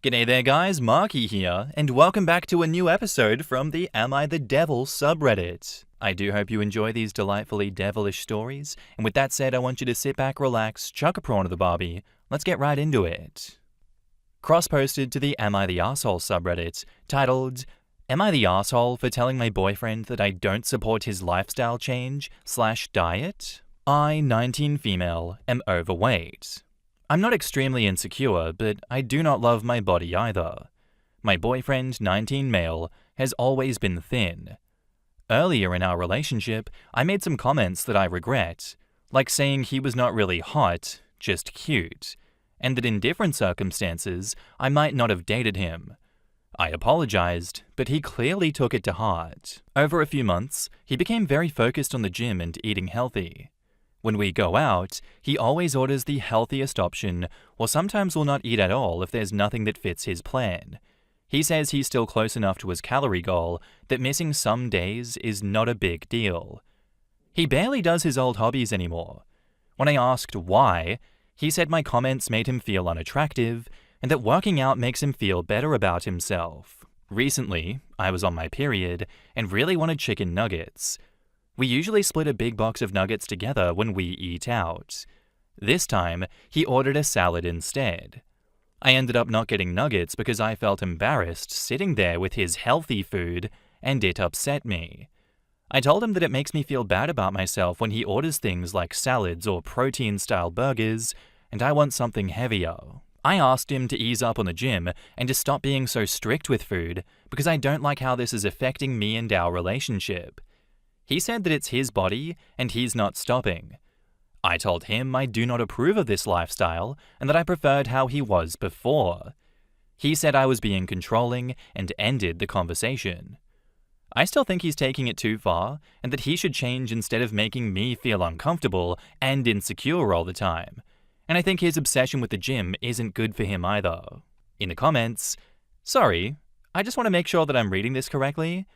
G'day there guys, Markee here, and welcome back to a new episode from the Am I the Devil subreddit. I do hope you enjoy these delightfully devilish stories, and with that said, I want you to sit back, relax, chuck a prawn to the barbie. Let's get right into it. Cross-posted to the Am I the Arsehole subreddit, titled, Am I the arsehole for telling my boyfriend that I don't support his lifestyle change/diet? I, 19 female, am overweight. I'm not extremely insecure, but I do not love my body either. My boyfriend, 19 male, has always been thin. Earlier in our relationship, I made some comments that I regret, like saying he was not really hot, just cute, and that in different circumstances, I might not have dated him. I apologized, but he clearly took it to heart. Over a few months, he became very focused on the gym and eating healthy. When we go out, he always orders the healthiest option, or sometimes will not eat at all if there's nothing that fits his plan. He says he's still close enough to his calorie goal that missing some days is not a big deal. He barely does his old hobbies anymore. When I asked why, he said my comments made him feel unattractive and that working out makes him feel better about himself. Recently, I was on my period and really wanted chicken nuggets. We usually split a big box of nuggets together when we eat out. This time, he ordered a salad instead. I ended up not getting nuggets because I felt embarrassed sitting there with his healthy food, and it upset me. I told him that it makes me feel bad about myself when he orders things like salads or protein-style burgers, and I want something heavier. I asked him to ease up on the gym and to stop being so strict with food because I don't like how this is affecting me and our relationship. He said that it's his body and he's not stopping. I told him I do not approve of this lifestyle and that I preferred how he was before. He said I was being controlling and ended the conversation. I still think he's taking it too far and that he should change instead of making me feel uncomfortable and insecure all the time. And I think his obsession with the gym isn't good for him either. In the comments, sorry, I just want to make sure that I'm reading this correctly.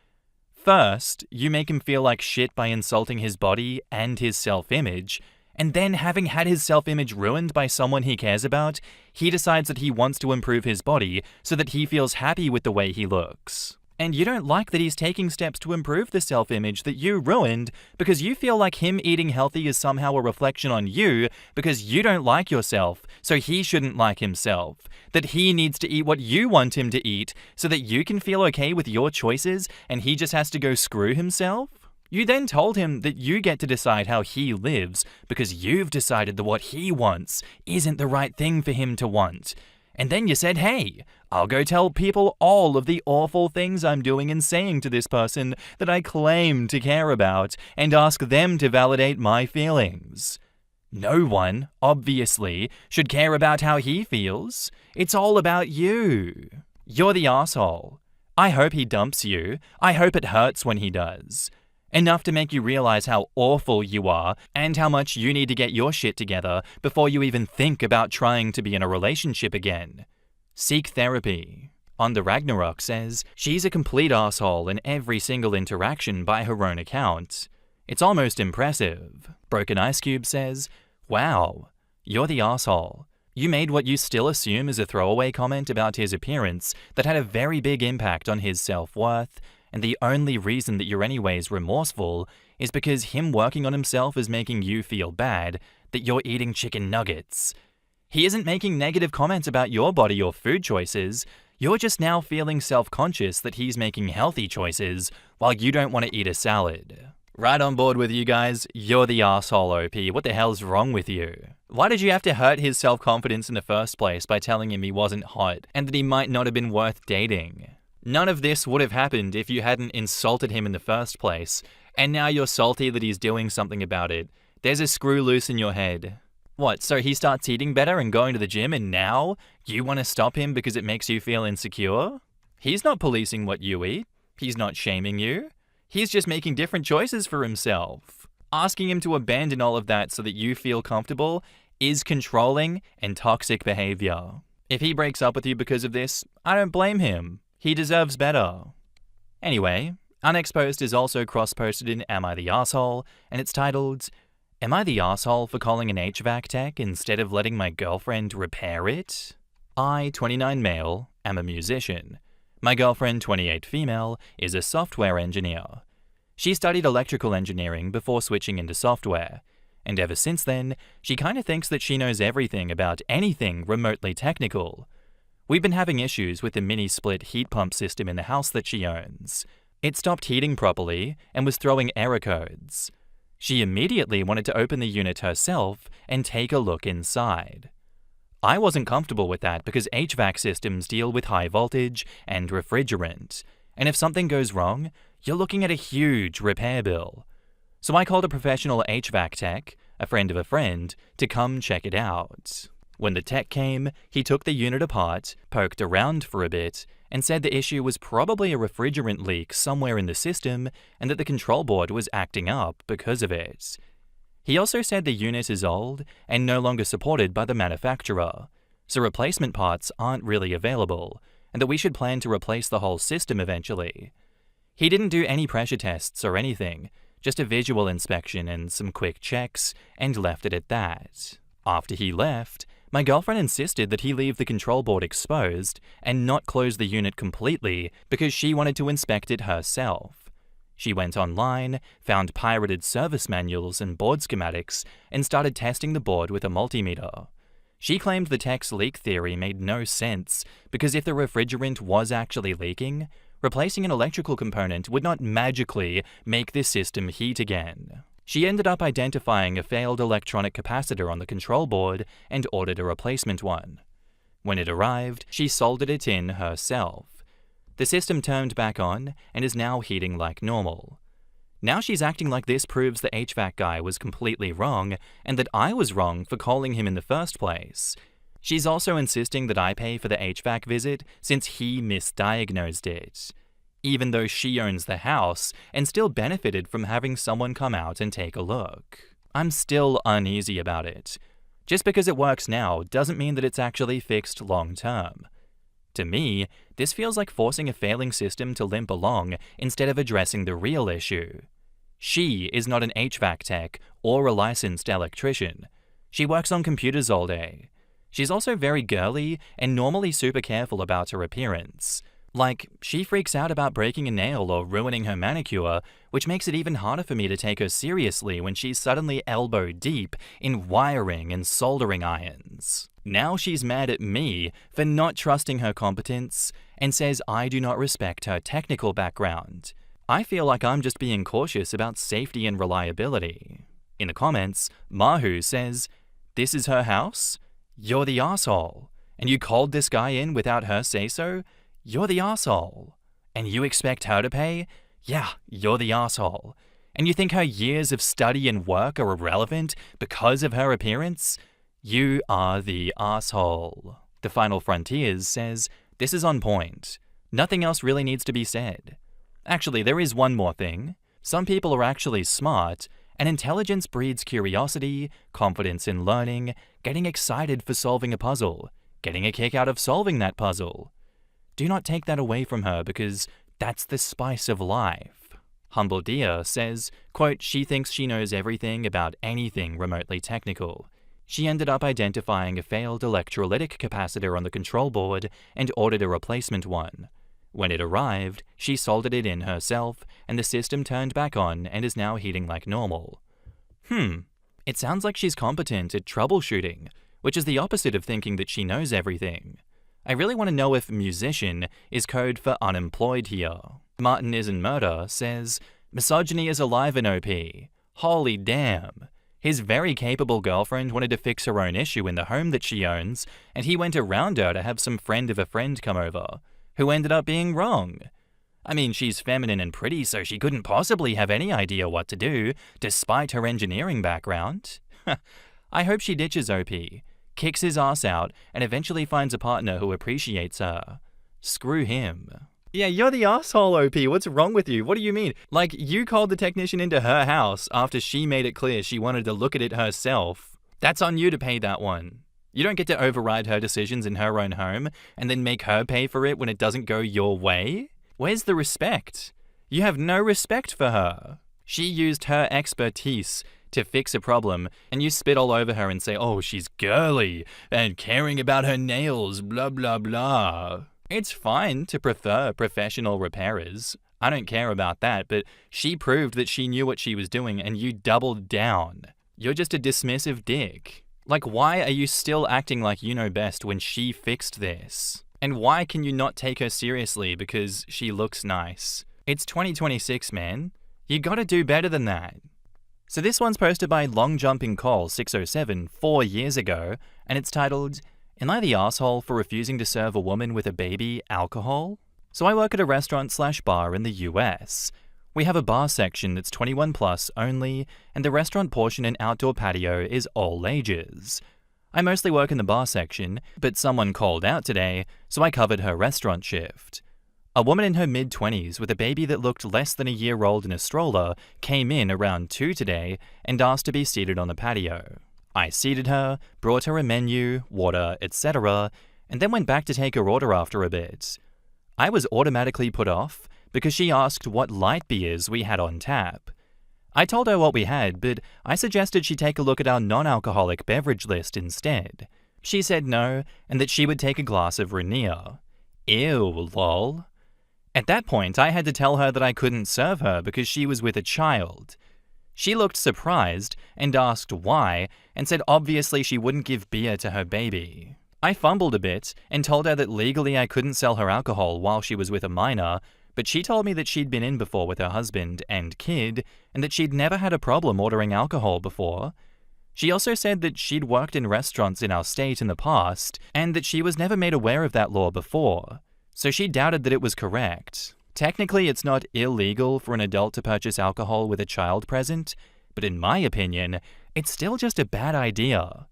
First, you make him feel like shit by insulting his body and his self-image, and then having had his self-image ruined by someone he cares about, he decides that he wants to improve his body so that he feels happy with the way he looks. And you don't like that he's taking steps to improve the self-image that you ruined because you feel like him eating healthy is somehow a reflection on you because you don't like yourself, so he shouldn't like himself. That he needs to eat what you want him to eat so that you can feel okay with your choices and he just has to go screw himself? You then told him that you get to decide how he lives because you've decided that what he wants isn't the right thing for him to want. And then you said, hey, I'll go tell people all of the awful things I'm doing and saying to this person that I claim to care about and ask them to validate my feelings. No one, obviously, should care about how he feels. It's all about you. You're the asshole. I hope he dumps you. I hope it hurts when he does. Enough to make you realize how awful you are and how much you need to get your shit together before you even think about trying to be in a relationship again. Seek therapy. On the Ragnarok says, she's a complete asshole in every single interaction by her own account. It's almost impressive. Broken Ice Cube says, wow, you're the asshole. You made what you still assume is a throwaway comment about his appearance that had a very big impact on his self-worth, and the only reason that you're anyways remorseful is because him working on himself is making you feel bad that you're eating chicken nuggets. He isn't making negative comments about your body or food choices. You're just now feeling self-conscious that he's making healthy choices while you don't want to eat a salad. Right on board with you guys, you're the asshole, OP. What the hell's wrong with you? Why did you have to hurt his self-confidence in the first place by telling him he wasn't hot and that he might not have been worth dating? None of this would have happened if you hadn't insulted him in the first place, and now you're salty that he's doing something about it. There's a screw loose in your head. What, so he starts eating better and going to the gym and now you want to stop him because it makes you feel insecure? He's not policing what you eat. He's not shaming you. He's just making different choices for himself. Asking him to abandon all of that so that you feel comfortable is controlling and toxic behavior. If he breaks up with you because of this, I don't blame him. He deserves better. Anyway, Unexposed is also cross-posted in Am I the Arsehole, and it's titled, Am I the arsehole for calling an HVAC tech instead of letting my girlfriend repair it? I, 29 male, am a musician. My girlfriend, 28 female, is a software engineer. She studied electrical engineering before switching into software, and ever since then, she kinda thinks that she knows everything about anything remotely technical. We've been having issues with the mini-split heat pump system in the house that she owns. It stopped heating properly and was throwing error codes. She immediately wanted to open the unit herself and take a look inside. I wasn't comfortable with that because HVAC systems deal with high voltage and refrigerant, and if something goes wrong, you're looking at a huge repair bill. So I called a professional HVAC tech, a friend of a friend, to come check it out. When the tech came, he took the unit apart, poked around for a bit, and said the issue was probably a refrigerant leak somewhere in the system and that the control board was acting up because of it. He also said the unit is old and no longer supported by the manufacturer, so replacement parts aren't really available, and that we should plan to replace the whole system eventually. He didn't do any pressure tests or anything, just a visual inspection and some quick checks, and left it at that. After he left, my girlfriend insisted that he leave the control board exposed and not close the unit completely because she wanted to inspect it herself. She went online, found pirated service manuals and board schematics, and started testing the board with a multimeter. She claimed the tech's leak theory made no sense because if the refrigerant was actually leaking, replacing an electrical component would not magically make the system heat again. She ended up identifying a failed electronic capacitor on the control board and ordered a replacement one. When it arrived, she soldered it in herself. The system turned back on and is now heating like normal. Now she's acting like this proves the HVAC guy was completely wrong and that I was wrong for calling him in the first place. She's also insisting that I pay for the HVAC visit since he misdiagnosed it, even though she owns the house and still benefited from having someone come out and take a look. I'm still uneasy about it. Just because it works now doesn't mean that it's actually fixed long term. To me, this feels like forcing a failing system to limp along instead of addressing the real issue. She is not an HVAC tech or a licensed electrician. She works on computers all day. She's also very girly and normally super careful about her appearance. Like, she freaks out about breaking a nail or ruining her manicure, which makes it even harder for me to take her seriously when she's suddenly elbow deep in wiring and soldering irons. Now she's mad at me for not trusting her competence and says I do not respect her technical background. I feel like I'm just being cautious about safety and reliability. In the comments, Mahu says, "This is her house? You're the asshole. And you called this guy in without her say-so? You're the asshole. And you expect her to pay? Yeah, you're the asshole. And you think her years of study and work are irrelevant because of her appearance? You are the asshole." The Final Frontiers says, "This is on point. Nothing else really needs to be said. Actually, there is one more thing. Some people are actually smart, and intelligence breeds curiosity, confidence in learning, getting excited for solving a puzzle, getting a kick out of solving that puzzle. Do not take that away from her because that's the spice of life." Humble Dia says, quote, "She thinks she knows everything about anything remotely technical. She ended up identifying a failed electrolytic capacitor on the control board and ordered a replacement one. When it arrived, she soldered it in herself, and the system turned back on and is now heating like normal." It sounds like she's competent at troubleshooting, which is the opposite of thinking that she knows everything. I really want to know if musician is code for unemployed here. Martin Isn't Murder says, "Misogyny is alive in OP. Holy damn. His very capable girlfriend wanted to fix her own issue in the home that she owns, and he went around her to have some friend of a friend come over, who ended up being wrong. I mean, she's feminine and pretty, so she couldn't possibly have any idea what to do, despite her engineering background. I hope she ditches OP, kicks his ass out, and eventually finds a partner who appreciates her. Screw him." Yeah, you're the asshole, OP. What's wrong with you? What do you mean? Like, you called the technician into her house after she made it clear she wanted to look at it herself. That's on you to pay that one. You don't get to override her decisions in her own home and then make her pay for it when it doesn't go your way? Where's the respect? You have no respect for her. She used her expertise to fix a problem, and you spit all over her and say, oh, she's girly and caring about her nails, blah, blah, blah. It's fine to prefer professional repairers. I don't care about that, but she proved that she knew what she was doing and you doubled down. You're just a dismissive dick. Like, why are you still acting like you know best when she fixed this? And why can you not take her seriously because she looks nice? It's 2026, man. You gotta do better than that. So this one's posted by Long Jumping Call 607 4 years ago, and it's titled, Am I the asshole for refusing to serve a woman with a baby alcohol? So I work at a restaurant/bar in the US. We have a bar section that's 21 plus only, and the restaurant portion and outdoor patio is all ages. I mostly work in the bar section, but someone called out today, so I covered her restaurant shift. A woman in her mid-20s with a baby that looked less than a year old in a stroller came in around 2 today and asked to be seated on the patio. I seated her, brought her a menu, water, etc., and then went back to take her order after a bit. I was automatically put off because she asked what light beers we had on tap. I told her what we had, but I suggested she take a look at our non-alcoholic beverage list instead. She said no, and that she would take a glass of Rainier. Ew, lol. At that point, I had to tell her that I couldn't serve her because she was with a child. She looked surprised and asked why, and said obviously she wouldn't give beer to her baby. I fumbled a bit and told her that legally I couldn't sell her alcohol while she was with a minor, but she told me that she'd been in before with her husband and kid, and that she'd never had a problem ordering alcohol before. She also said that she'd worked in restaurants in our state in the past, and that she was never made aware of that law before, so she doubted that it was correct. Technically, it's not illegal for an adult to purchase alcohol with a child present, but in my opinion, it's still just a bad idea.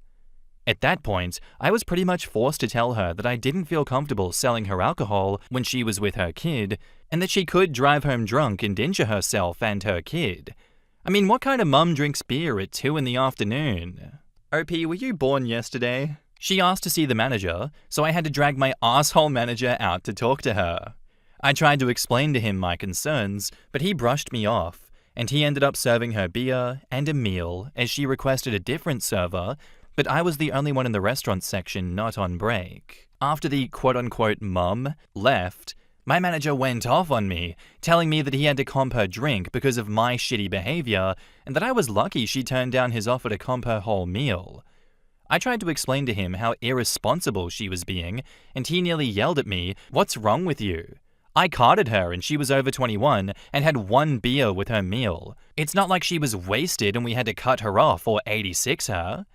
At that point, I was pretty much forced to tell her that I didn't feel comfortable selling her alcohol when she was with her kid, and that she could drive home drunk and injure herself and her kid. I mean, what kind of mum drinks beer at 2 in the afternoon? OP, were you born yesterday? She asked to see the manager, so I had to drag my asshole manager out to talk to her. I tried to explain to him my concerns, but he brushed me off, and he ended up serving her beer and a meal as she requested a different server, but I was the only one in the restaurant section not on break. After the quote-unquote mum left, my manager went off on me, telling me that he had to comp her drink because of my shitty behavior, and that I was lucky she turned down his offer to comp her whole meal. I tried to explain to him how irresponsible she was being, and he nearly yelled at me, "What's wrong with you?" I carded her and she was over 21 and had 1 beer with her meal. It's not like she was wasted and we had to cut her off or 86 her.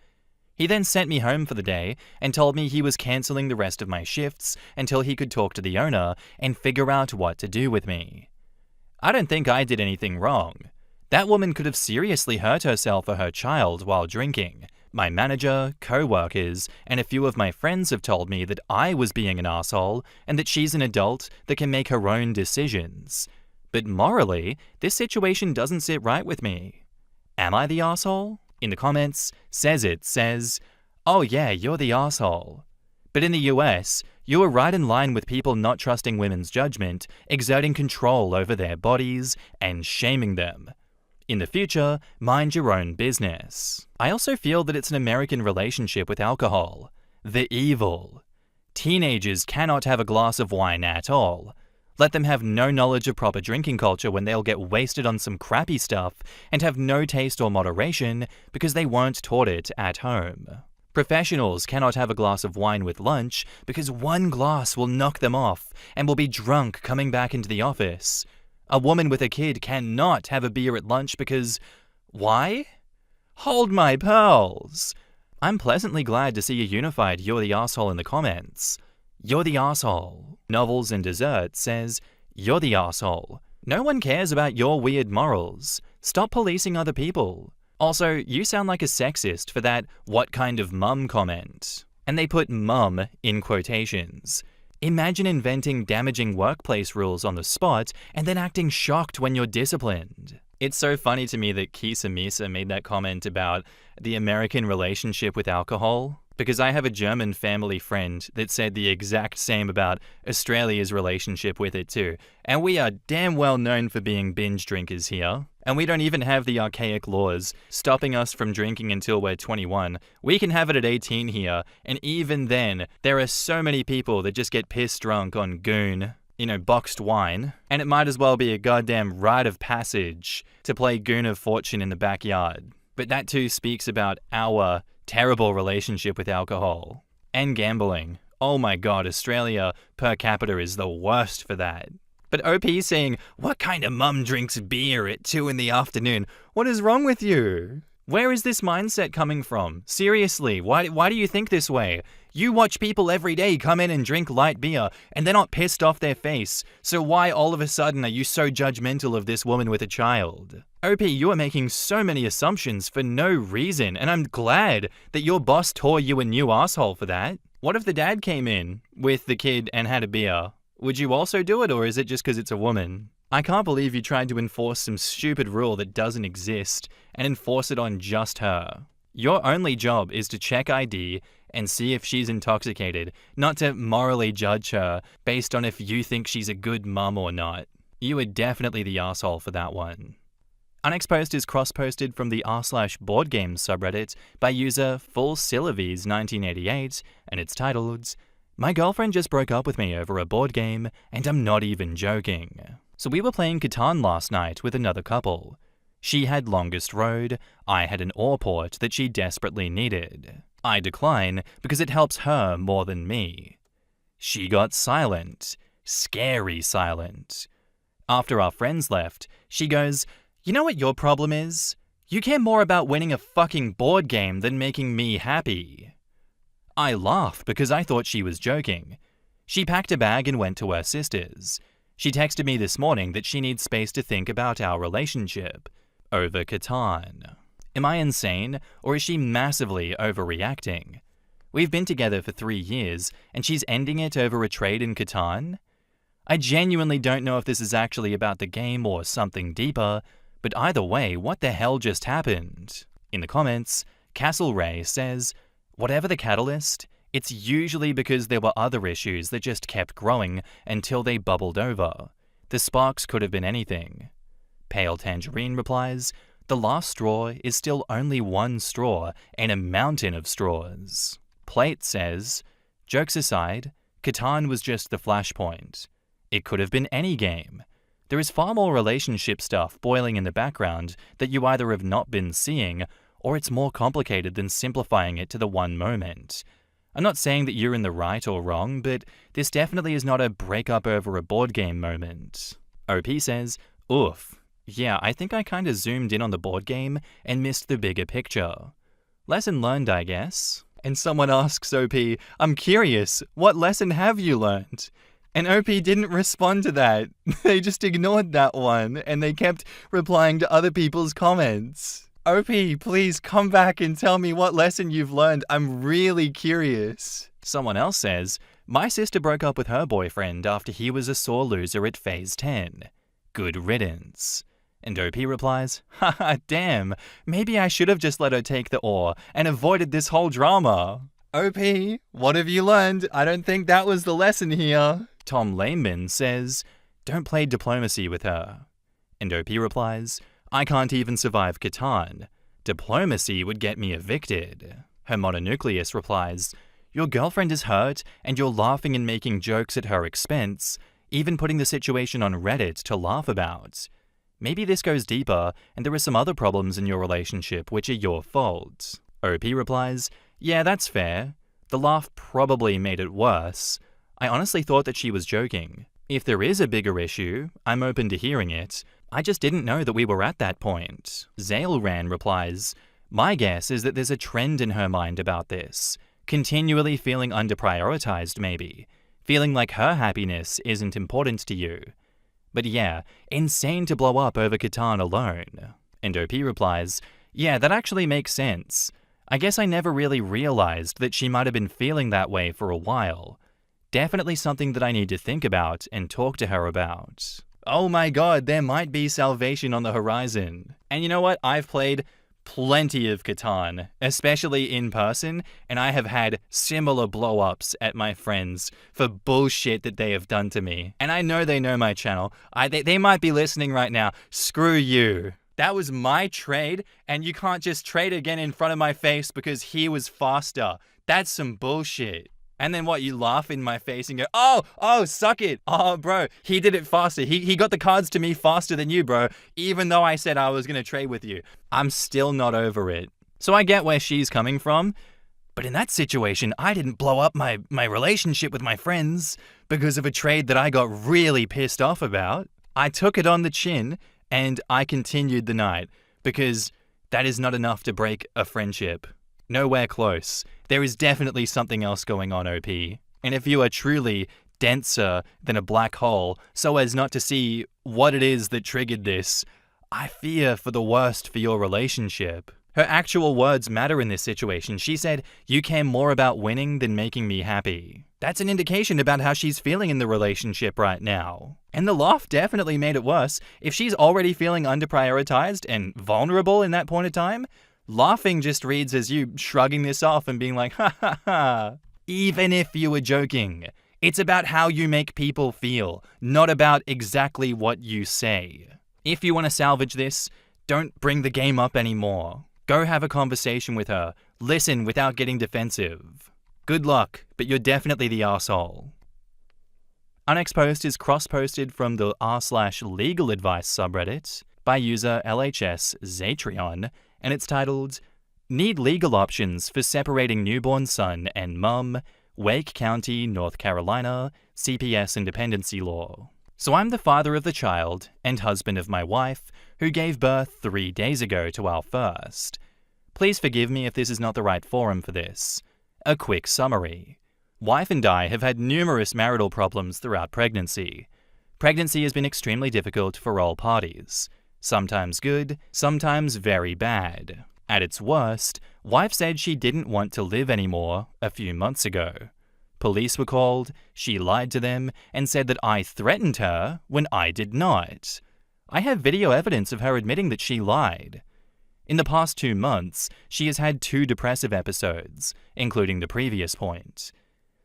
He then sent me home for the day and told me he was cancelling the rest of my shifts until he could talk to the owner and figure out what to do with me. I don't think I did anything wrong. That woman could have seriously hurt herself or her child while drinking. My manager, co-workers, and a few of my friends have told me that I was being an asshole and that she's an adult that can make her own decisions. But morally, this situation doesn't sit right with me. Am I the asshole? In the comments, says, "Oh yeah, you're the asshole." But in the US, you are right in line with people not trusting women's judgment, exerting control over their bodies, and shaming them. In the future, mind your own business. I also feel that it's an American relationship with alcohol. The evil. Teenagers cannot have a glass of wine at all. Let them have no knowledge of proper drinking culture when they'll get wasted on some crappy stuff and have no taste or moderation because they weren't taught it at home. Professionals cannot have a glass of wine with lunch because 1 glass will knock them off and will be drunk coming back into the office. A woman with a kid cannot have a beer at lunch because... why? Hold my pearls! I'm pleasantly glad to see a unified "you're the asshole" in the comments. You're the asshole. Novels and Dessert says, "You're the asshole. No one cares about your weird morals. Stop policing other people. Also, you sound like a sexist for that 'what kind of mum' comment." And they put "mum" in quotations. Imagine inventing damaging workplace rules on the spot and then acting shocked when you're disciplined. It's so funny to me that Kisa Misa made that comment about the American relationship with alcohol, because I have a German family friend that said the exact same about Australia's relationship with it too, and we are damn well known for being binge drinkers here. And we don't even have the archaic laws stopping us from drinking until we're 21. We can have it at 18 here, and even then, there are so many people that just get pissed drunk on goon, boxed wine, and it might as well be a goddamn rite of passage to play Goon of Fortune in the backyard. But that too speaks about our terrible relationship with alcohol. And gambling. Oh my god, Australia per capita is the worst for that. But OP saying, what kind of mum drinks beer at 2 in the afternoon? What is wrong with you? Where is this mindset coming from? Seriously, why do you think this way? You watch people every day come in and drink light beer, and they're not pissed off their face. So why all of a sudden are you so judgmental of this woman with a child? OP, you are making so many assumptions for no reason, and I'm glad that your boss tore you a new asshole for that. What if the dad came in with the kid and had a beer? Would you also do it, or is it just because it's a woman? I can't believe you tried to enforce some stupid rule that doesn't exist and enforce it on just her. Your only job is to check ID and see if she's intoxicated, not to morally judge her based on if you think she's a good mum or not. You are definitely the asshole for that one. Unexposed is cross-posted from the r/boardgames subreddit by user FullSyllavies1988, and it's titled, "My girlfriend just broke up with me over a board game, and I'm not even joking. So we were playing Catan last night with another couple. She had Longest Road, I had an ore port that she desperately needed. I decline because it helps her more than me. She got silent, scary silent. After our friends left, she goes, 'You know what your problem is? You care more about winning a fucking board game than making me happy.' I laughed because I thought she was joking. She packed a bag and went to her sister's. She texted me this morning that she needs space to think about our relationship. Over Catan. Am I insane, or is she massively overreacting? We've been together for 3 years, and she's ending it over a trade in Catan? I genuinely don't know if this is actually about the game or something deeper, but either way, what the hell just happened?" In the comments, Castle Ray says, "Whatever the catalyst, it's usually because there were other issues that just kept growing until they bubbled over. The sparks could have been anything." Pale Tangerine replies, "The last straw is still only one straw in a mountain of straws." Plate says, "Jokes aside, Catan was just the flashpoint. It could have been any game. There is far more relationship stuff boiling in the background that you either have not been seeing, or it's more complicated than simplifying it to the one moment. I'm not saying that you're in the right or wrong, but this definitely is not a breakup over a board game moment." OP says, "Oof. Yeah, I think I kinda zoomed in on the board game and missed the bigger picture. Lesson learned, I guess." And someone asks OP, "I'm curious, what lesson have you learned?" And OP didn't respond to that. They just ignored that one, and they kept replying to other people's comments. OP, please come back and tell me what lesson you've learned. I'm really curious. Someone else says, "My sister broke up with her boyfriend after he was a sore loser at Phase 10. Good riddance." And OP replies, "Haha, damn, maybe I should have just let her take the ore and avoided this whole drama." OP, what have you learned? I don't think that was the lesson here. Tom Lehman says, "Don't play diplomacy with her." And OP replies, "I can't even survive Catan. Diplomacy would get me evicted." Her mononucleus replies, "Your girlfriend is hurt and you're laughing and making jokes at her expense, even putting the situation on Reddit to laugh about. Maybe this goes deeper and there are some other problems in your relationship which are your fault." OP replies, "Yeah, that's fair. The laugh probably made it worse. I honestly thought that she was joking. If there is a bigger issue, I'm open to hearing it. I just didn't know that we were at that point." Zailran replies, "My guess is that there's a trend in her mind about this. Continually feeling underprioritized maybe. Feeling like her happiness isn't important to you. But yeah, insane to blow up over Catan alone." And OP replies, "Yeah, that actually makes sense. I guess I never really realized that she might have been feeling that way for a while. Definitely something that I need to think about and talk to her about." Oh my god, there might be salvation on the horizon. And you know what? I've played plenty of Catan, especially in person, and I have had similar blow-ups at my friends for bullshit that they have done to me. And I know they know my channel. They might be listening right now. Screw you. That was my trade, and you can't just trade again in front of my face because he was faster. That's some bullshit. And then what, you laugh in my face and go, oh, suck it. Oh, bro, he did it faster. He got the cards to me faster than you, bro, even though I said I was going to trade with you. I'm still not over it. So I get where she's coming from, but in that situation, I didn't blow up my relationship with my friends because of a trade that I got really pissed off about. I took it on the chin and I continued the night because that is not enough to break a friendship. Nowhere close. There is definitely something else going on, OP. And if you are truly denser than a black hole so as not to see what it is that triggered this, I fear for the worst for your relationship. Her actual words matter in this situation. She said, "You care more about winning than making me happy." That's an indication about how she's feeling in the relationship right now. And the laugh definitely made it worse. If she's already feeling underprioritized and vulnerable in that point of time, laughing just reads as you shrugging this off and being like, ha ha ha. Even if you were joking, it's about how you make people feel, not about exactly what you say. If you want to salvage this, don't bring the game up anymore. Go have a conversation with her. Listen without getting defensive. Good luck, but you're definitely the arsehole. Our next post is cross-posted from the r/legal advice subreddit by user LHS Zatrion, and it's titled, "Need legal options for separating newborn son and mum, Wake County, North Carolina, CPS independency law." So I'm the father of the child and husband of my wife, who gave birth 3 days ago to our first. Please forgive me if this is not the right forum for this. A quick summary. Wife and I have had numerous marital problems throughout pregnancy. Pregnancy has been extremely difficult for all parties. Sometimes good, sometimes very bad. At its worst, wife said she didn't want to live anymore a few months ago. Police were called, she lied to them, and said that I threatened her when I did not. I have video evidence of her admitting that she lied. In the past 2 months, she has had 2 depressive episodes, including the previous point.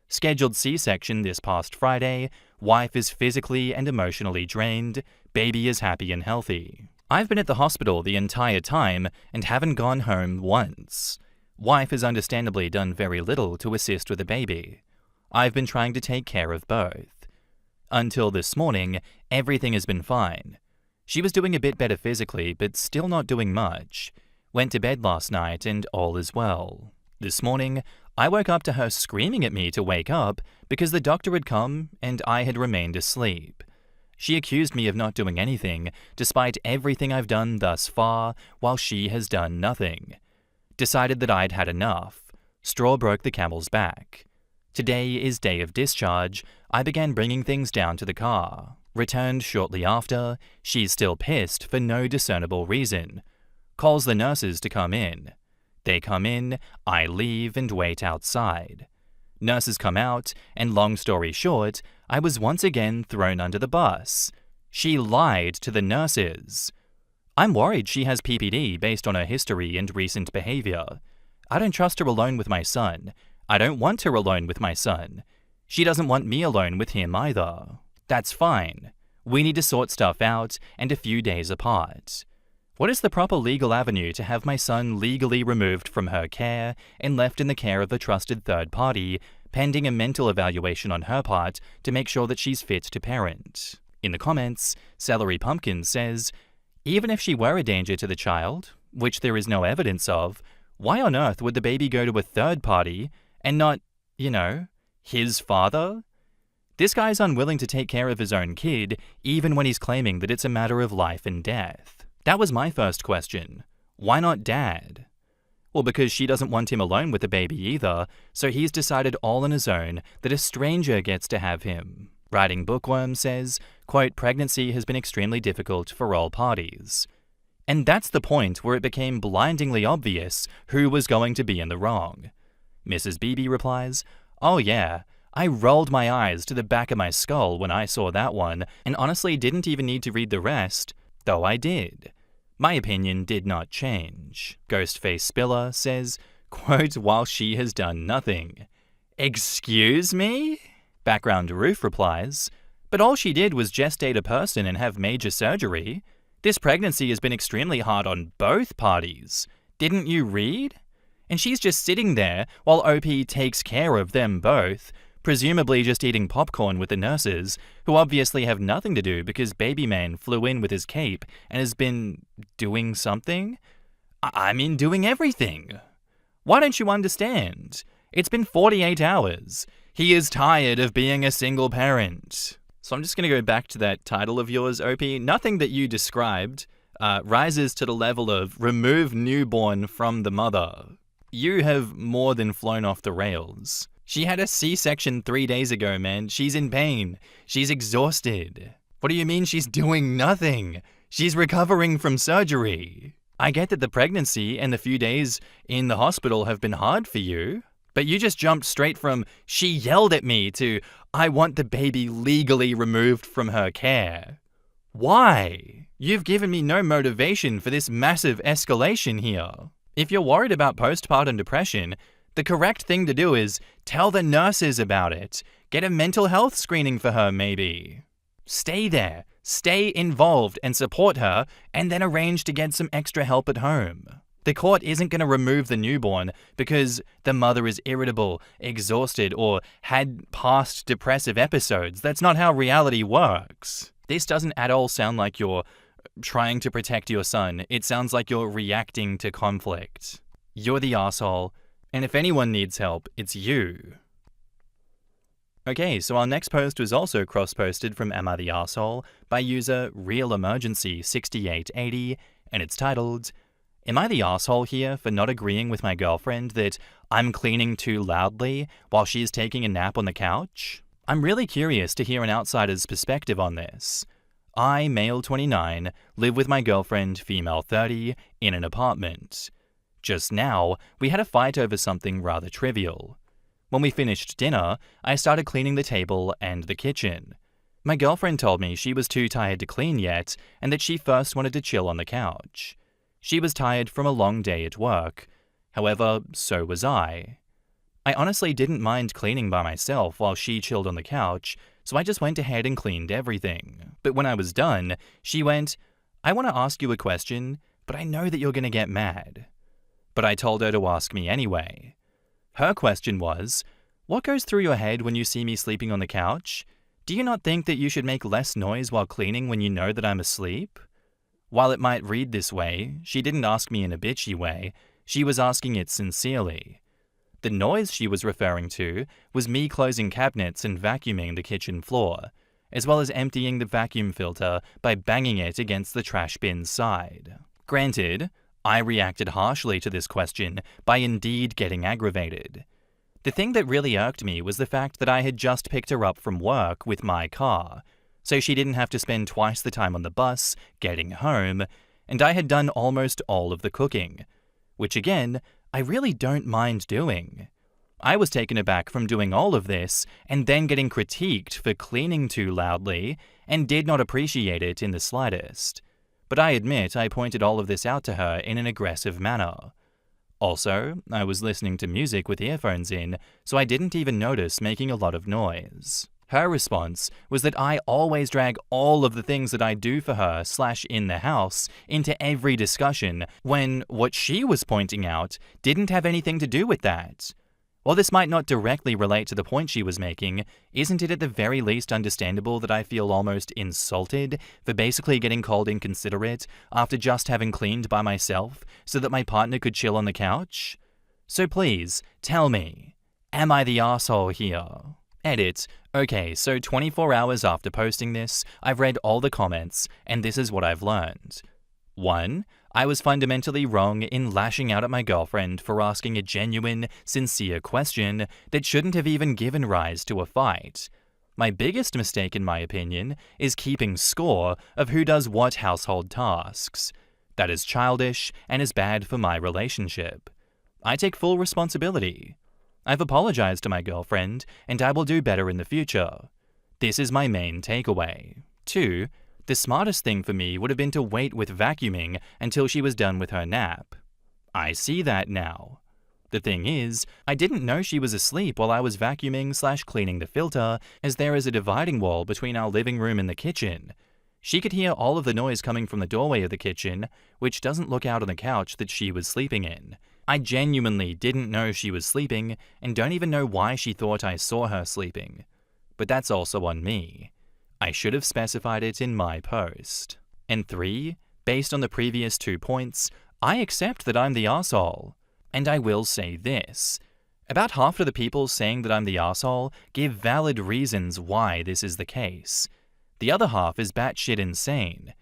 Scheduled C-section this past Friday, wife is physically and emotionally drained, baby is happy and healthy. I've been at the hospital the entire time and haven't gone home once. Wife has understandably done very little to assist with the baby. I've been trying to take care of both. Until this morning, everything has been fine. She was doing a bit better physically, but still not doing much. Went to bed last night and all is well. This morning, I woke up to her screaming at me to wake up because the doctor had come and I had remained asleep. She accused me of not doing anything, despite everything I've done thus far, while she has done nothing. Decided that I'd had enough. Straw broke the camel's back. Today is day of discharge. I began bringing things down to the car. Returned shortly after. She's still pissed for no discernible reason. Calls the nurses to come in. They come in, I leave and wait outside. Nurses come out, and long story short, I was once again thrown under the bus. She lied to the nurses. I'm worried she has PPD based on her history and recent behavior. I don't trust her alone with my son. I don't want her alone with my son. She doesn't want me alone with him either. That's fine. We need to sort stuff out and a few days apart. What is the proper legal avenue to have my son legally removed from her care and left in the care of a trusted third party, pending a mental evaluation on her part to make sure that she's fit to parent? In the comments, Celery Pumpkin says, even if she were a danger to the child, which there is no evidence of, why on earth would the baby go to a third party and not, his father? This guy's unwilling to take care of his own kid, even when he's claiming that it's a matter of life and death. That was my first question. Why not dad? Well, because she doesn't want him alone with the baby either, so he's decided all on his own that a stranger gets to have him. Writing Bookworm says, quote, pregnancy has been extremely difficult for all parties. And that's the point where it became blindingly obvious who was going to be in the wrong. Mrs. Beebe replies, oh yeah, I rolled my eyes to the back of my skull when I saw that one, and honestly didn't even need to read the rest, though I did. My opinion did not change. Ghostface Spiller says, quote, while she has done nothing. Excuse me? Background Roof replies, but all she did was gestate a person and have major surgery. This pregnancy has been extremely hard on both parties. Didn't you read? And she's just sitting there while OP takes care of them both, presumably just eating popcorn with the nurses, who obviously have nothing to do because baby man flew in with his cape and has been doing something? I mean, doing everything. Why don't you understand? It's been 48 hours. He is tired of being a single parent. So I'm just going to go back to that title of yours, OP. Nothing that you described rises to the level of remove newborn from the mother. You have more than flown off the rails. She had a C-section 3 days ago, man. She's in pain. She's exhausted. What do you mean she's doing nothing? She's recovering from surgery. I get that the pregnancy and the few days in the hospital have been hard for you, but you just jumped straight from she yelled at me to I want the baby legally removed from her care. Why? You've given me no motivation for this massive escalation here. If you're worried about postpartum depression, the correct thing to do is tell the nurses about it. Get a mental health screening for her, maybe. Stay there, stay involved and support her, and then arrange to get some extra help at home. The court isn't going to remove the newborn because the mother is irritable, exhausted, or had past depressive episodes. That's not how reality works. This doesn't at all sound like you're trying to protect your son. It sounds like you're reacting to conflict. You're the asshole, and if anyone needs help, it's you. Okay, so our next post was also cross-posted from Am I the Arsehole by user RealEmergency6880, and it's titled, Am I the arsehole here for not agreeing with my girlfriend that I'm cleaning too loudly while she's taking a nap on the couch? I'm really curious to hear an outsider's perspective on this. I, male 29, live with my girlfriend, female 30, in an apartment. Just now, we had a fight over something rather trivial. When we finished dinner, I started cleaning the table and the kitchen. My girlfriend told me she was too tired to clean yet and that she first wanted to chill on the couch. She was tired from a long day at work. However, so was I. I honestly didn't mind cleaning by myself while she chilled on the couch, so I just went ahead and cleaned everything. But when I was done, she went, I want to ask you a question, but I know that you're going to get mad. But I told her to ask me anyway. Her question was, what goes through your head when you see me sleeping on the couch? Do you not think that you should make less noise while cleaning when you know that I'm asleep? While it might read this way, she didn't ask me in a bitchy way, she was asking it sincerely. The noise she was referring to was me closing cabinets and vacuuming the kitchen floor, as well as emptying the vacuum filter by banging it against the trash bin's side. Granted, I reacted harshly to this question by indeed getting aggravated. The thing that really irked me was the fact that I had just picked her up from work with my car, so she didn't have to spend twice the time on the bus getting home, and I had done almost all of the cooking, which again, I really don't mind doing. I was taken aback from doing all of this and then getting critiqued for cleaning too loudly and did not appreciate it in the slightest. But I admit I pointed all of this out to her in an aggressive manner. Also, I was listening to music with earphones in, so I didn't even notice making a lot of noise. Her response was that I always drag all of the things that I do for her / in the house into every discussion when what she was pointing out didn't have anything to do with that. While this might not directly relate to the point she was making, isn't it at the very least understandable that I feel almost insulted for basically getting called inconsiderate after just having cleaned by myself so that my partner could chill on the couch? So please, tell me, am I the arsehole here? Edit. Okay, so 24 hours after posting this, I've read all the comments, and this is what I've learned. 1. I was fundamentally wrong in lashing out at my girlfriend for asking a genuine, sincere question that shouldn't have even given rise to a fight. My biggest mistake, in my opinion, is keeping score of who does what household tasks. That is childish and is bad for my relationship. I take full responsibility. I've apologized to my girlfriend, and I will do better in the future. This is my main takeaway. 2. The smartest thing for me would have been to wait with vacuuming until she was done with her nap. I see that now. The thing is, I didn't know she was asleep while I was vacuuming / cleaning the filter, as there is a dividing wall between our living room and the kitchen. She could hear all of the noise coming from the doorway of the kitchen, which doesn't look out on the couch that she was sleeping in. I genuinely didn't know she was sleeping and don't even know why she thought I saw her sleeping. But that's also on me. I should have specified it in my post. And 3, based on the previous 2 points, I accept that I'm the arsehole. And I will say this. About half of the people saying that I'm the arsehole give valid reasons why this is the case. The other half is batshit insane.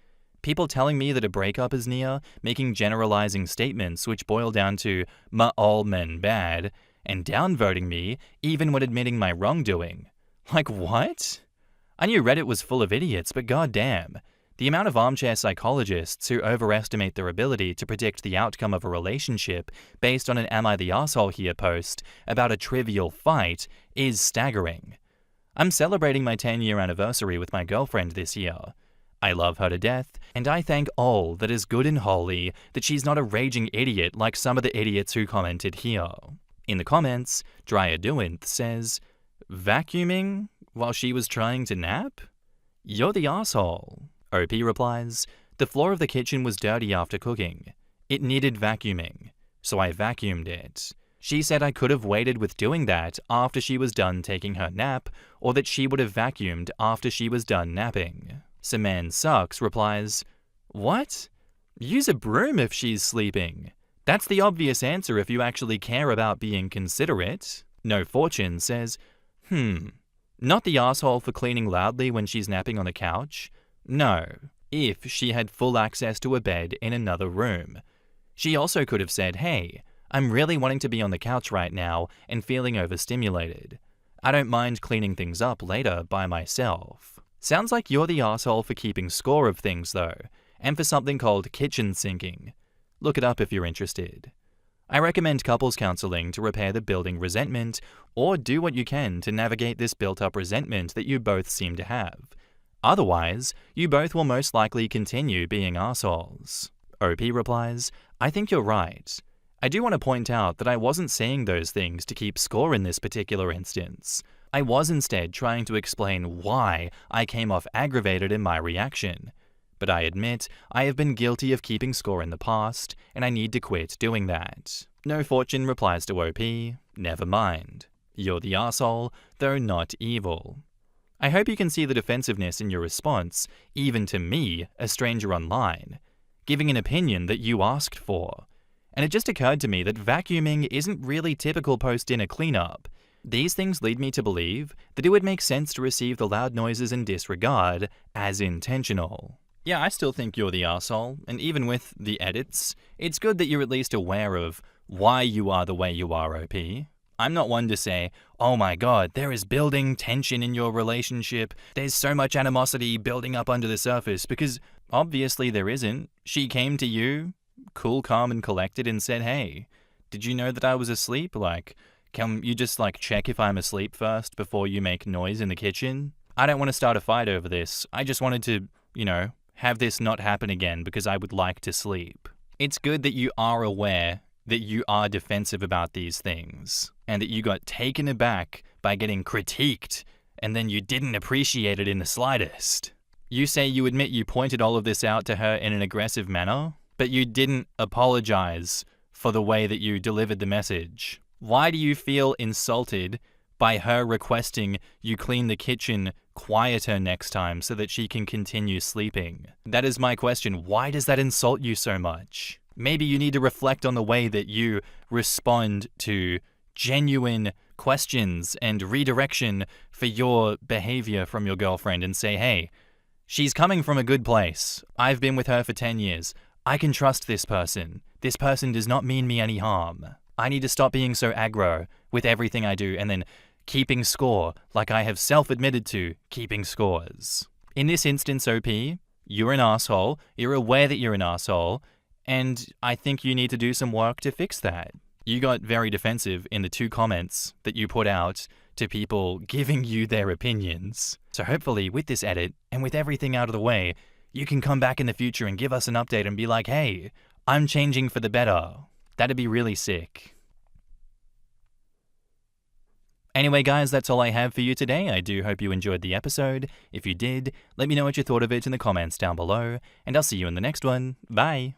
People telling me that a breakup is near, making generalizing statements which boil down to "my all men bad," and downvoting me even when admitting my wrongdoing. Like what? I knew Reddit was full of idiots, but goddamn. The amount of armchair psychologists who overestimate their ability to predict the outcome of a relationship based on an "Am I the Arsehole Here" post about a trivial fight is staggering. I'm celebrating my 10-year anniversary with my girlfriend this year. I love her to death, and I thank all that is good and holy that she's not a raging idiot like some of the idiots who commented here. In the comments, Dryaduinth says, "Vacuuming while she was trying to nap? You're the asshole." OP replies, "The floor of the kitchen was dirty after cooking. It needed vacuuming, so I vacuumed it. She said I could have waited with doing that after she was done taking her nap, or that she would have vacuumed after she was done napping." Saman Sucks replies, "What? Use a broom if she's sleeping. That's the obvious answer if you actually care about being considerate." No Fortune says, "Not the asshole for cleaning loudly when she's napping on the couch? No, if she had full access to a bed in another room. She also could have said, hey, I'm really wanting to be on the couch right now and feeling overstimulated. I don't mind cleaning things up later by myself." Sounds like you're the asshole for keeping score of things though, and for something called kitchen sinking. Look it up if you're interested. I recommend couples counseling to repair the building resentment, or do what you can to navigate this built-up resentment that you both seem to have. Otherwise, you both will most likely continue being assholes. OP replies, "I think you're right. I do want to point out that I wasn't saying those things to keep score in this particular instance. I was instead trying to explain why I came off aggravated in my reaction. But I admit I have been guilty of keeping score in the past, and I need to quit doing that." No Fortune replies to OP, "Never mind. You're the arsehole, though not evil." I hope you can see the defensiveness in your response, even to me, a stranger online, giving an opinion that you asked for. And it just occurred to me that vacuuming isn't really typical post-dinner cleanup. These things lead me to believe that it would make sense to receive the loud noises and disregard as intentional. Yeah, I still think you're the arsehole, and even with the edits, it's good that you're at least aware of why you are the way you are, OP. I'm not one to say, oh my god, there is building tension in your relationship, there's so much animosity building up under the surface, because obviously there isn't. She came to you, cool, calm, and collected, and said, hey, did you know that I was asleep? Can you just check if I'm asleep first before you make noise in the kitchen? I don't want to start a fight over this. I just wanted to, have this not happen again because I would like to sleep. It's good that you are aware that you are defensive about these things, and that you got taken aback by getting critiqued, and then you didn't appreciate it in the slightest. You say you admit you pointed all of this out to her in an aggressive manner, but you didn't apologize for the way that you delivered the message. Why do you feel insulted by her requesting you clean the kitchen quieter next time so that she can continue sleeping? That is my question. Why does that insult you so much? Maybe you need to reflect on the way that you respond to genuine questions and redirection for your behavior from your girlfriend and say, hey, she's coming from a good place. I've been with her for 10 years. I can trust this person. This person does not mean me any harm. I need to stop being so aggro with everything I do and then keeping score like I have self-admitted to keeping scores. In this instance, OP, you're an asshole. You're aware that you're an asshole. And I think you need to do some work to fix that. You got very defensive in the 2 comments that you put out to people giving you their opinions. So hopefully with this edit and with everything out of the way, you can come back in the future and give us an update and be like, hey, I'm changing for the better. That'd be really sick. Anyway, guys, that's all I have for you today. I do hope you enjoyed the episode. If you did, let me know what you thought of it in the comments down below, and I'll see you in the next one. Bye!